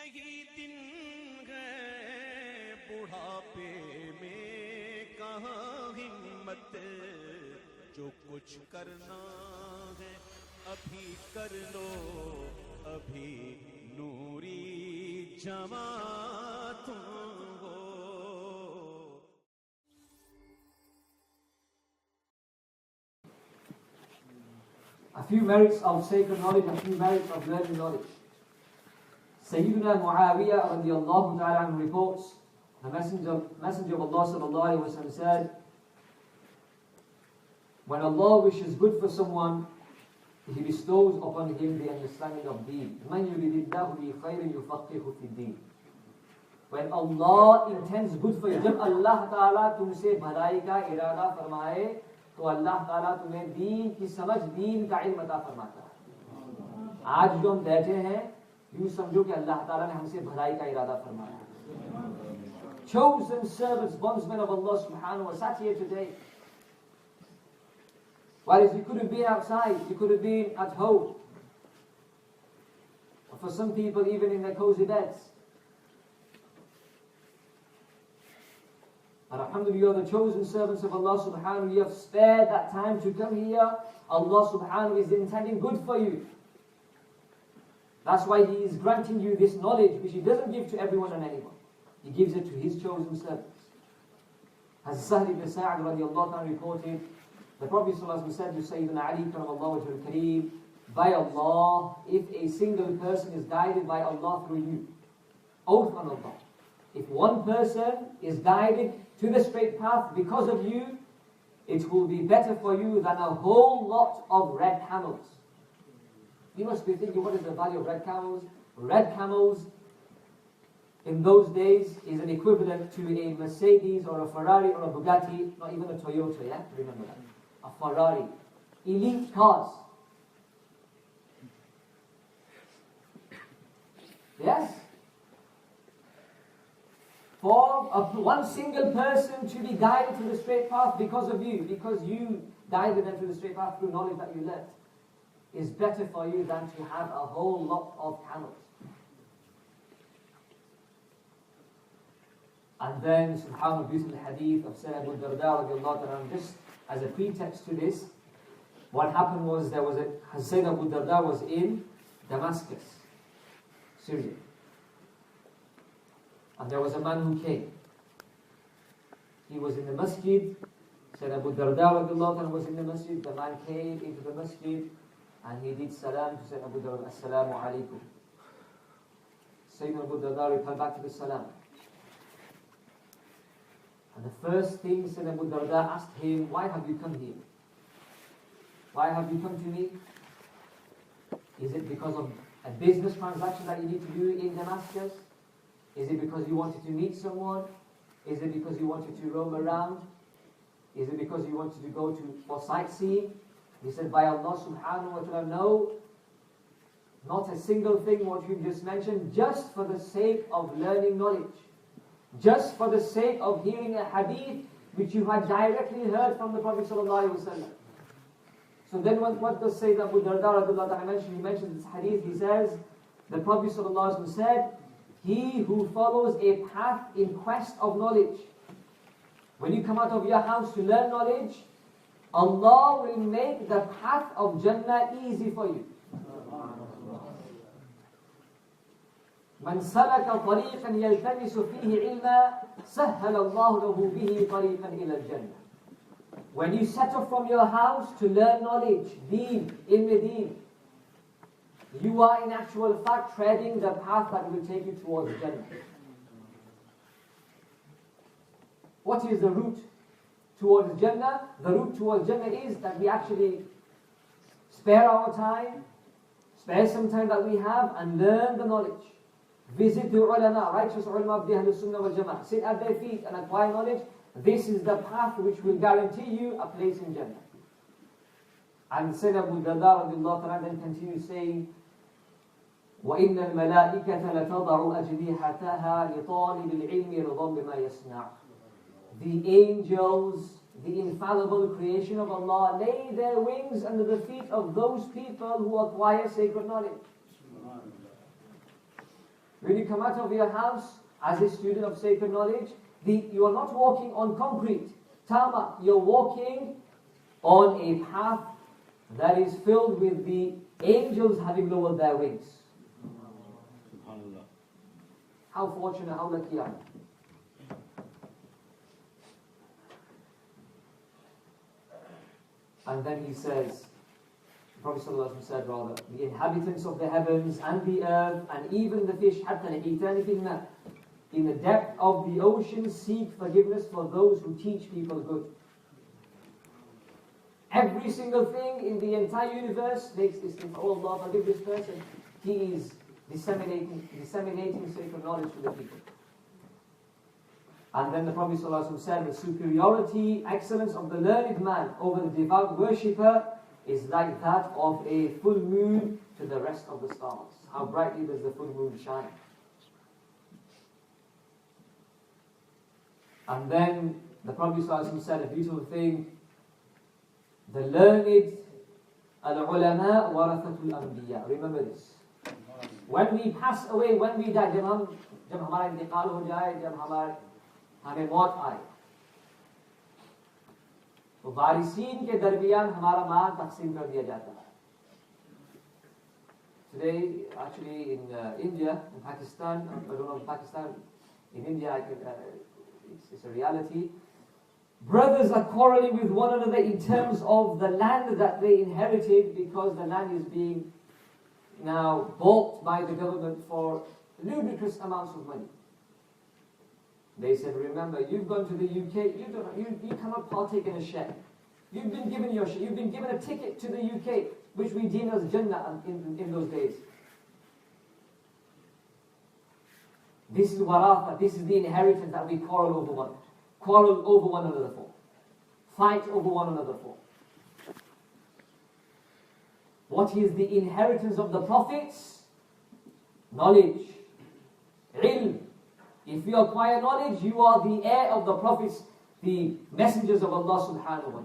यही दिन गए बुढ़ापे में कहाँ हिम्मत, जो कुछ करना है अभी कर लो, अभी नूरी जमा तुम हो। A few merits of sacred knowledge, a few merits of learning knowledge. Sayyidina Muawiyah radiallahu ta'ala anhu reports, the Messenger of Allah sallallahu alayhi wa sallam said, when Allah wishes good for someone, He bestows upon him the understanding of deen. مَنْ يُرِدِ اللَّهُ بِخَيْرٍ يُفَقِّهُ فِي الدِّينِ. When Allah intends good for you, जब Allah ta'ala तुमसे भलाई का इरादा फरमाए, तो अल्लाह ताला तुम्हें दीन की समझ, दीन का इल्म अता फरमाता है। आज जो हम बैठे हैं, यूं समझो कि अल्लाह ताला ने हमसे भलाई का इरादा फरमाया। Chosen servants, bondsmen of Allah subhanahu wa ta'ala, sat here today. Whereas you could have been outside, you could have been at home. Or for some people, even in their cozy beds. And alhamdulillah, you are the chosen servants of Allah subhanahu wa ta'ala. You have spared that time to come here. Allah subhanahu wa ta'ala is intending good for you. That's why He is granting you this knowledge, which He doesn't give to everyone and anyone. He gives it to His chosen servants. As Sahl ibn Sa'd radiallahu ta'ala reported, the Prophet ﷺ said to Sayyidina Ali karamallahu wajhul kareem, by Allah, if a single person is guided by Allah through you, oath on Allah, if one person is guided to the straight path because of you, it will be better for you than a whole lot of red camels. You must be thinking, what is the value of red camels? Red camels in those days is an equivalent to a Mercedes or a Ferrari or a Bugatti, not even a Toyota, yeah? Remember that. A Ferrari. Elite cars. Yes? For one single person to be guided to the straight path because of you, because you guided them to the straight path through knowledge that you learnt, is better for you than to have a whole lot of camels. And then, subhanAllah, beautiful hadith of Sayyidina Abu Darda radiallahu anhu, just as a pretext to this, what happened was Sayyidina Abu Darda was in Damascus, Syria. And there was a man who came. He was in the masjid. Sayyidina Abu Darda radiallahu anhu was in the masjid. The man came into the masjid and he did salam to Sayyidina Abu Darda, Assalamu alaikum. Sayyidina Abu Darda replied back to the salam. And the first thing Sayyidina Abu Darda asked him, why have you come here? Why have you come to me? Is it because of a business transaction that you need to do in Damascus? Is it because you wanted to meet someone? Is it because you wanted to roam around? Is it because you wanted to go for sightseeing? He said, by Allah subhanahu wa ta'ala, no. Not a single thing what you just mentioned, just for the sake of learning knowledge. Just for the sake of hearing a hadith which you had directly heard from the Prophet sallallahu alaihi wasallam. So then what does Sayyidina Abu Darda mention? He mentions this hadith. He says, the Prophet sallallahu alaihi wasallam said, he who follows a path in quest of knowledge. When you come out of your house to learn knowledge, Allah will make the path of Jannah easy for you. من سلك طريقا يلتمس فيه علما سهل الله له به طريقا إلى الجنة. When you set off from your house to learn knowledge, deen, ilm deen, you are in actual fact treading the path that will take you towards Jannah. What is the route towards Jannah? The route towards Jannah is that we actually spare our time, spare some time that we have and learn the knowledge. Visit the ulama, righteous ulama of the Ahlul Sunnah wal Jama'ah. Sit at their feet and acquire knowledge. This is the path which will guarantee you a place in Jannah. And Sayyidina Abu Darda radiallahu ta'ala then continues saying, وَإِنَّ الْمَلَائِكَةَ لَتَضَعُ أَجْنِحَتَهَا لِطَالِبِ الْعِلْمِ رِضًا بِمَا يَصْنَعُ. The angels, the infallible creation of Allah, lay their wings under the feet of those people who acquire sacred knowledge. When you come out of your house as a student of sacred knowledge, you are not walking on concrete, tarmac. You're walking on a path that is filled with the angels having lowered their wings. How fortunate, how lucky are you? And then he says, the Prophet ﷺ said rather, the inhabitants of the heavens and the earth and even the fish, in the depth of the ocean, seek forgiveness for those who teach people good. Every single thing in the entire universe makes istighfar. Oh Allah, forgive this person. He is disseminating sacred knowledge to the people. And then the Prophet ﷺ said, the superiority, excellence of the learned man over the devout worshipper is like that of a full moon to the rest of the stars. How brightly does the full moon shine? And then the Prophet ﷺ said a beautiful thing, the learned, al-ulama warathatul anbiya. Remember this. When we pass away, when we die, जब हमारा इंतकाल हो जाए, जब हमें मौत आए, तो वारिसीन के दरमियान हमारा माल तकसीम कर दिया जाता है. Today, actually in India, in Pakistan, I don't know if Pakistan, in India, it's a reality. Brothers are quarreling with one another in terms of the land that they inherited, because the land is being now bought by the government for ludicrous amounts of money. They said, remember, you've gone to the UK, you cannot partake in a share. You've been given your share, you've been given a ticket to the UK, which we deem as Jannah in those days. This is waratha, this is the inheritance that we quarrel over one another for. Fight over one another for. What is the inheritance of the prophets? Knowledge. Ilm. If you acquire knowledge, you are the heir of the prophets, the messengers of Allah subhanahu wa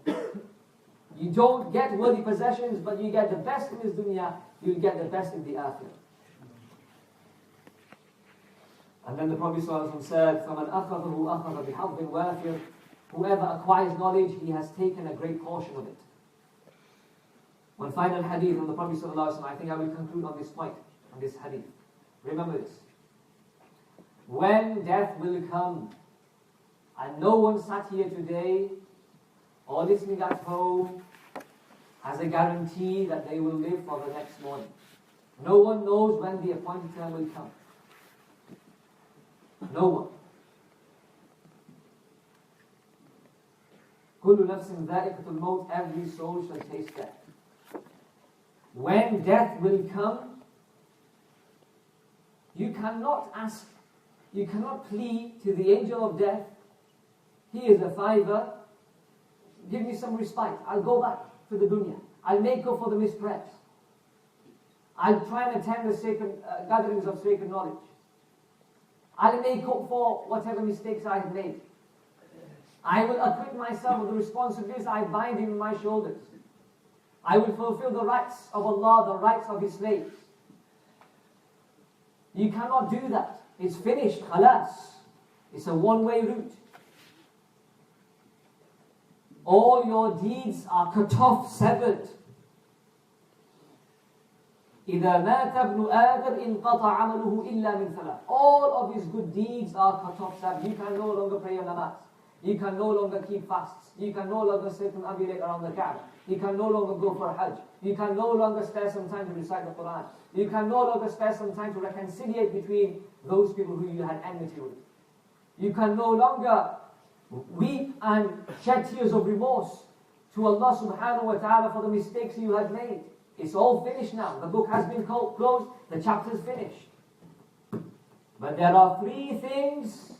ta'ala. You don't get worldly possessions, but you get the best in this dunya, you'll get the best in the Aafiyah. And then the Prophet ﷺ said, فَمَنْ أَخَذَهُ أَخَذَ بِحَظٍ وَافِرٍ. Whoever acquires knowledge, he has taken a great portion of it. One final hadith from the Prophet ﷺ, I think I will conclude on this point, on this hadith. Remember this. When death will come, and no one sat here today or listening at home has a guarantee that they will live for the next morning. No one knows when the appointed time will come. No one. كُلُّ نَفْسٍ ذَائِقَةُ الْمَوْتِ. Every soul shall taste death. When death will come, you cannot ask, you cannot plead to the angel of death, he is a fiver, give me some respite, I'll go back to the dunya, I'll make up for the missed prayers, I'll try and attend the sacred gatherings of sacred knowledge, I'll make up for whatever mistakes I have made, I will acquit myself of the responsibilities I bind in my shoulders, I will fulfill the rights of Allah, the rights of His slaves. You cannot do that. It's finished, khalas. It's a one-way route. All your deeds are cut off, severed. إِذَا مَاتَ ابْنُ آدَمْ إِنْقَطَعَ عَمَلُهُ إِلَّا مِنْ ثَلَاثٍ. All of his good deeds are cut off, severed. You can no longer pray your namaz. You can no longer keep fasts. You can no longer sit and abilate around the Kaaba. You can no longer go for Hajj. You can no longer spare some time to recite the Quran. You can no longer spare some time to reconciliate between those people who you had enmity with. You can no longer weep and shed tears of remorse to Allah subhanahu wa ta'ala for the mistakes you had made. It's all finished now. The book has been closed. The chapter is finished. But there are three things.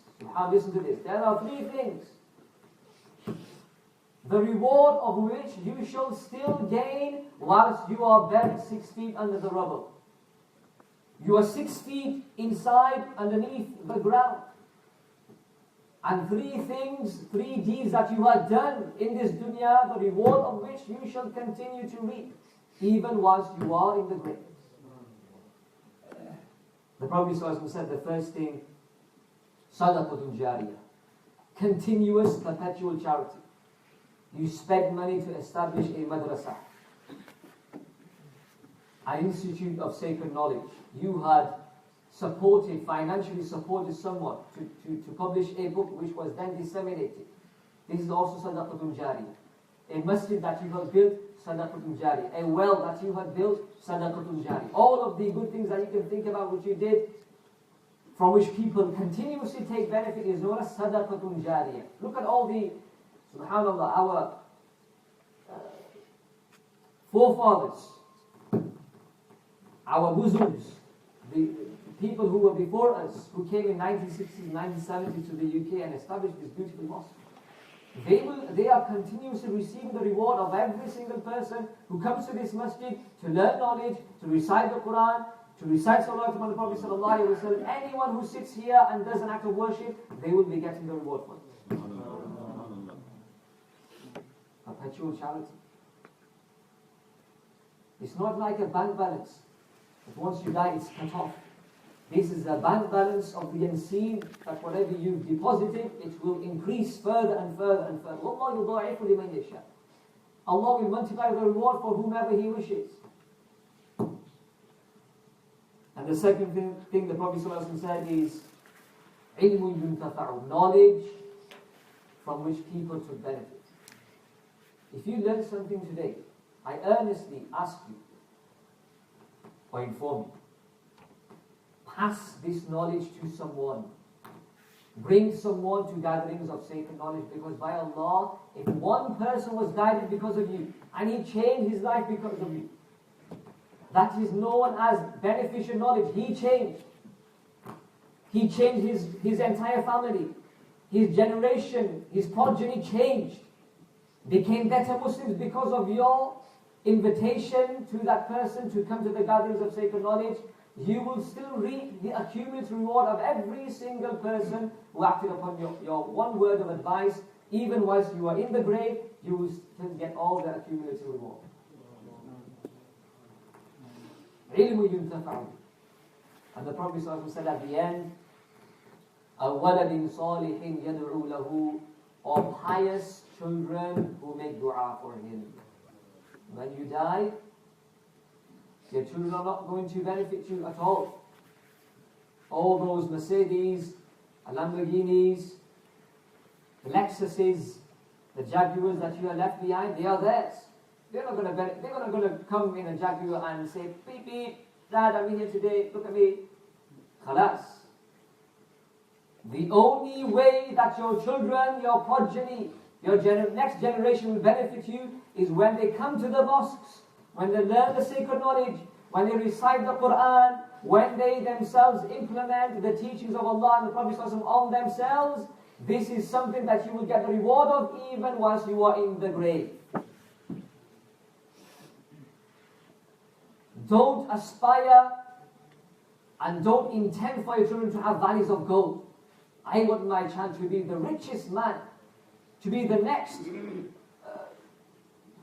Listen to this. There are three things, the reward of which you shall still gain whilst you are buried 6 feet under the rubble. You are 6 feet inside, underneath the ground. And three things, three deeds that you have done in this dunya, the reward of which you shall continue to reap, even whilst you are in the grave. The Prophet ﷺ said the first thing, sadaqatun jariyah, continuous perpetual charity. You spend money to establish a madrasa, an institute of sacred knowledge. You had financially supported someone to publish a book which was then disseminated. This is also sadaqatun jariyah. A masjid that you have built, sadaqatun jariyah. A well that you have built, sadaqatun jariyah. All of the good things that you can think about which you did, from which people continuously take benefit, is known as sadaqatun jariyah. Look at all the, subhanallah, our forefathers, our Muslims, the people who were before us, who came in 1960s, 1970s to the UK and established this beautiful mosque. They are continuously receiving the reward of every single person who comes to this masjid to learn knowledge, to recite the Quran, to recite Salawat on the Prophet sallallahu alaihi wasallam. Anyone who sits here and does an act of worship, they will be getting the reward for it. Perpetual charity. It's not like a bank balance. But once you die, it's cut off. This is a bank balance of the unseen, that whatever you've deposited, it will increase further and further and further. Allah will multiply the reward for whomever He wishes. And the second thing the Prophet ﷺ said is, ilmun yuntafa'u, knowledge from which people should benefit. If you learn something today, I earnestly ask you, or inform you, pass this knowledge to someone. Bring someone to gatherings of sacred knowledge, because by Allah, if one person was guided because of you, and he changed his life because of you, that is known as beneficial knowledge. He changed. He changed his entire family. His generation, his progeny changed. Became better Muslims because of your invitation to that person to come to the gatherings of sacred knowledge. You will still reap the accumulative reward of every single person who acted upon your one word of advice. Even whilst you are in the grave, you will still get all the accumulative reward. عِلْمُ يُنْتَفَعُ. And the Prophet said at the end, أَوَلَدٍ صَالِحٍ يَدْعُو لَهُ, or pious children who make dua for him. When you die, your children are not going to benefit you at all. All those Mercedes, Lamborghinis, the Lexuses, the Jaguars that you are left behind, they are theirs. They're not going to come in a Jaguar and say, beep beep, Dad, I'm here today, look at me. Khalas. The only way that your children, your progeny, your next generation will benefit you is when they come to the mosques, when they learn the sacred knowledge, when they recite the Quran, when they themselves implement the teachings of Allah and the Prophet ﷺ on themselves. This is something that you will get the reward of even whilst you are in the grave. Don't aspire and don't intend for your children to have valleys of gold. I want my child to be the richest man, to be the next,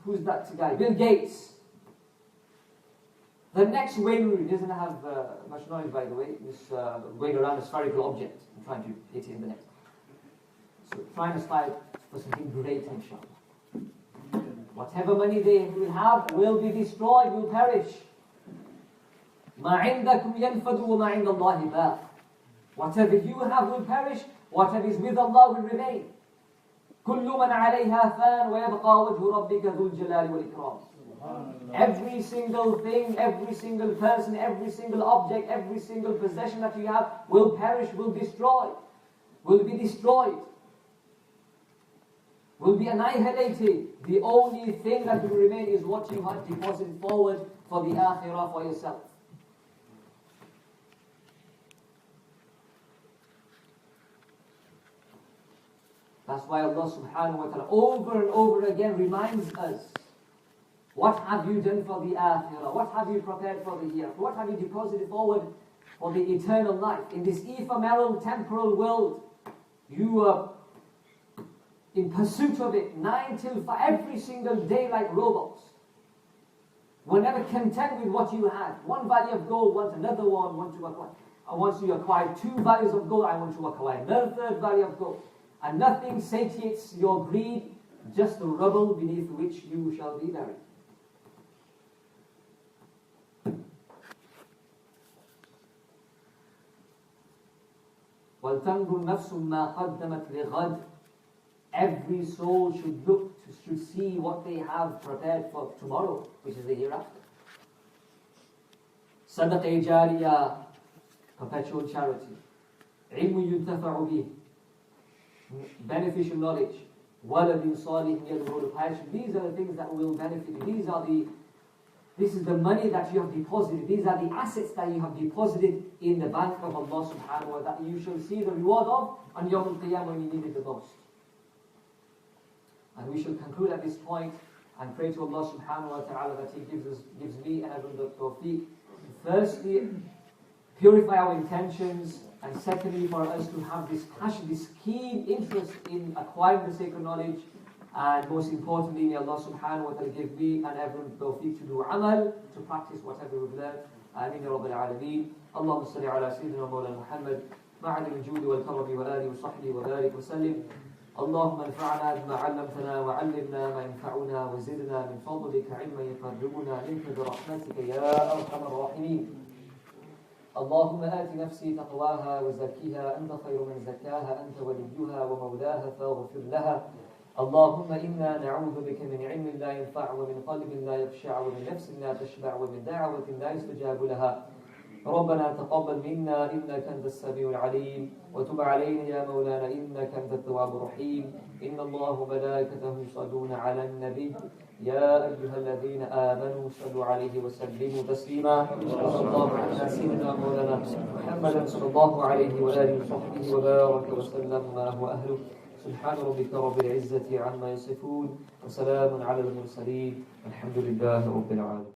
who's that guy? Bill Gates. The next Wayne Rooney doesn't have much knowledge, by the way. This going around a spherical object and trying to hit it in the net. So try and aspire for something great, inshallah. Whatever money they will have will be destroyed, will perish. مَا عِنْدَكُمْ يَنْفَدُ وَمَا عِنْدَ اللَّهِ بَاقٍ. Whatever you have will perish, whatever is with Allah will remain. كُلُّ مَنْ عَلَيْهَا فَانٍ وَيَبْقَى وَجْهُ رَبِّكَ ذُو الْجَلَالِ وَالْإِكْرَامِ. Every single thing, every single person, every single object, every single possession that you have will perish, will destroy, will be destroyed, will be annihilated. The only thing that will remain is what you have deposited forward for the akhirah for yourself. That's why Allah subhanahu wa ta'ala over and over again reminds us, what have you done for the akhirah? What have you prepared for the hereafter? What have you deposited forward for the eternal life? In this ephemeral, temporal world, you are in pursuit of it 9 till 5, every single day like robots. We're never content with what you had. One valley of gold, want another one, want to acquire. once you acquire 2 values of gold, I want to acquire another 3rd value of gold. And nothing satiates your greed, just the rubble beneath which you shall be buried. وَلْتَنْظُرْ نَفْسٌ مَا قَدَّمَتْ لِغَدٍ. Every soul should see what they have prepared for tomorrow, which is the hereafter. Sadaqah jariyah, perpetual charity. عِلْمُ يُنْتَفَعُ بِهِ, beneficial knowledge. وَلَدٍ صَالِحٍ يَدْعُو لَهُ. These are the things that will benefit you. This is the money that you have deposited. These are the assets that you have deposited in the bank of Allah subhanahu wa ta'ala, that you shall see the reward of on Yawm al-Qiyamah when you need it the most. And we shall conclude at this point and pray to Allah subhanahu wa ta'ala that He gives me and everyone the tawfiq. Firstly, purify our intentions, and secondly, for us to have this passion, this keen interest in acquiring the sacred knowledge. And most importantly, may Allah subhanahu wa ta'ala give me and everyone the tawfiq to do amal, to practice whatever we've learned. Ameen ya Rabbil Alameen. Allahumma salli ala Sayyidina Moulana Muhammad, ma'adil al-judi wal-karami wal-ali wa sahbihi wa barik wa sallim. اللهم انفعنا بما علمتنا وعلمنا ما ينفعنا وزدنا من فضلك علما يقربنا منك برحمتك يا أرحم الراحمين. اللهم آت نفسي تقواها وزكيها أنت خير من زكاها أنت وليها ومولاها فاغفر لها. اللهم إنا نعوذ بك من علم لا ينفع ومن قلب لا يخشع ومن نفس لا تشبع ومن دعوة لا يستجاب لها. ربنا تقبل منا إنك أنت السميع العليم وتب علينا يا مولانا إنك أنت التواب الرحيم. إن الله وملائكته يصلون على النبي يا أيها الذين آمنوا صلوا عليه وسلموا تسليما. صلى الله على سيدنا مولانا محمد صلى الله عليه وآله وصحبه وبارك وسلم ما هو أهله. سبحان ربك رب العزة عما يصفون وسلام على المرسلين والحمد لله رب العالمين.